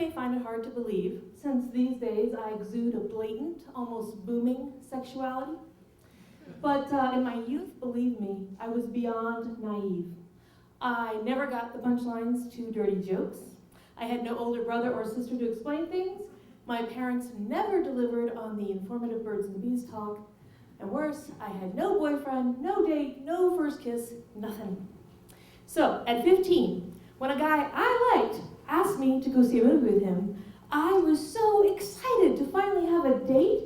may find it hard to believe, since these days I exude a blatant, almost booming sexuality. But in my youth, believe me, I was beyond naive. I never got the punchlines to dirty jokes. I had no older brother or sister to explain things. My parents never delivered on the informative birds and bees talk. And worse, I had no boyfriend, no date, no first kiss, nothing. So, at 15, when a guy I liked asked me to go see a movie with him, I was so excited to finally have a date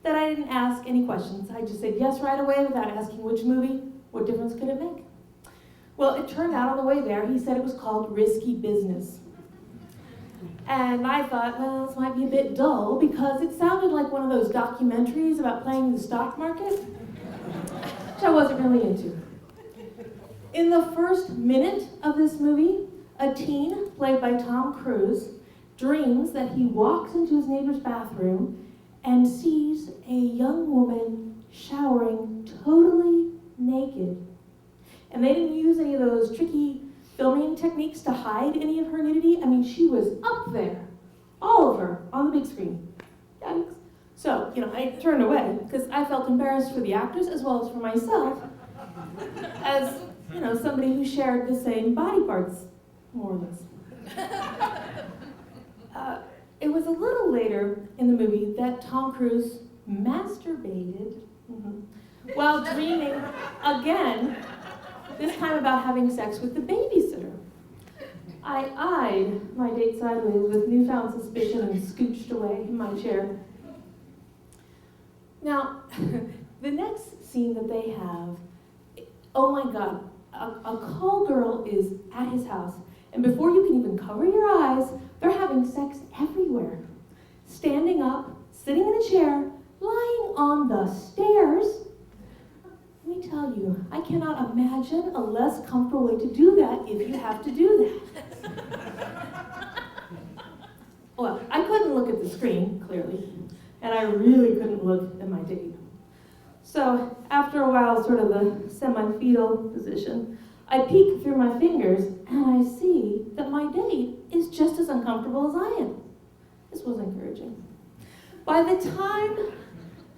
that I didn't ask any questions. I just said yes right away without asking which movie, what difference could it make? Well, it turned out on the way there, he said it was called Risky Business. And I thought, well, this might be a bit dull because it sounded like one of those documentaries about playing the stock market, which I wasn't really into. In the first minute of this movie, a teen, played by Tom Cruise, dreams that he walks into his neighbor's bathroom and sees a young woman showering totally naked. And they didn't use any of those tricky filming techniques to hide any of her nudity. I mean, she was up there, all of her, on the big screen. Yikes. So, I turned away because I felt embarrassed for the actors as well as for myself as, somebody who shared the same body parts, more or less. It was a little later in the movie that Tom Cruise masturbated while dreaming again, this time about having sex with the babysitter. I eyed my date sideways with newfound suspicion and scooched away in my chair. Now, the next scene that they have, oh my God, a call girl is at his house, and before you can even cover your eyes, they're having sex everywhere. Standing up, sitting in a chair, lying on the stairs. Let me tell you, I cannot imagine a less comfortable way to do that if you have to do that. Well, I couldn't look at the screen, clearly, and I really couldn't look at my date. So, after a while, sort of the semi-fetal position, I peek through my fingers and I see that my date is just as uncomfortable as I am. This was encouraging. By the time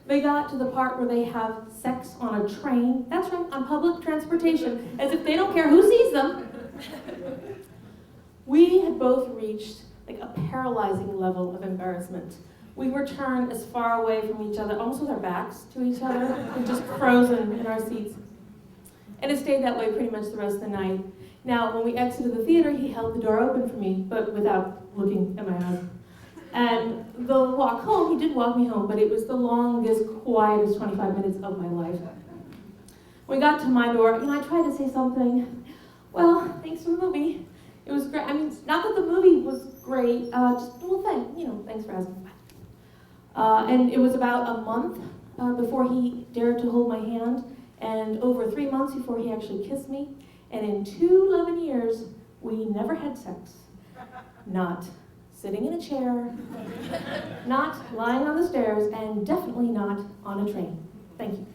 they got to the part where they have sex on a train, that's right, on public transportation, as if they don't care who sees them, we had both reached like a paralyzing level of embarrassment. We were turned as far away from each other, almost with our backs to each other, and just frozen in our seats. And it stayed that way pretty much the rest of the night. Now, when we exited the theater, he held the door open for me, but without looking at my eyes. And the walk home, he did walk me home, but it was the longest, quietest 25 minutes of my life. When we got to my door, I tried to say something. Well, thanks for the movie. It was great. I mean, not that the movie was great, just, well, thanks for asking. And it was about a month before he dared to hold my hand, and over 3 months before he actually kissed me. And in 2 loving years, we never had sex. Not sitting in a chair, not lying on the stairs, and definitely not on a train. Thank you.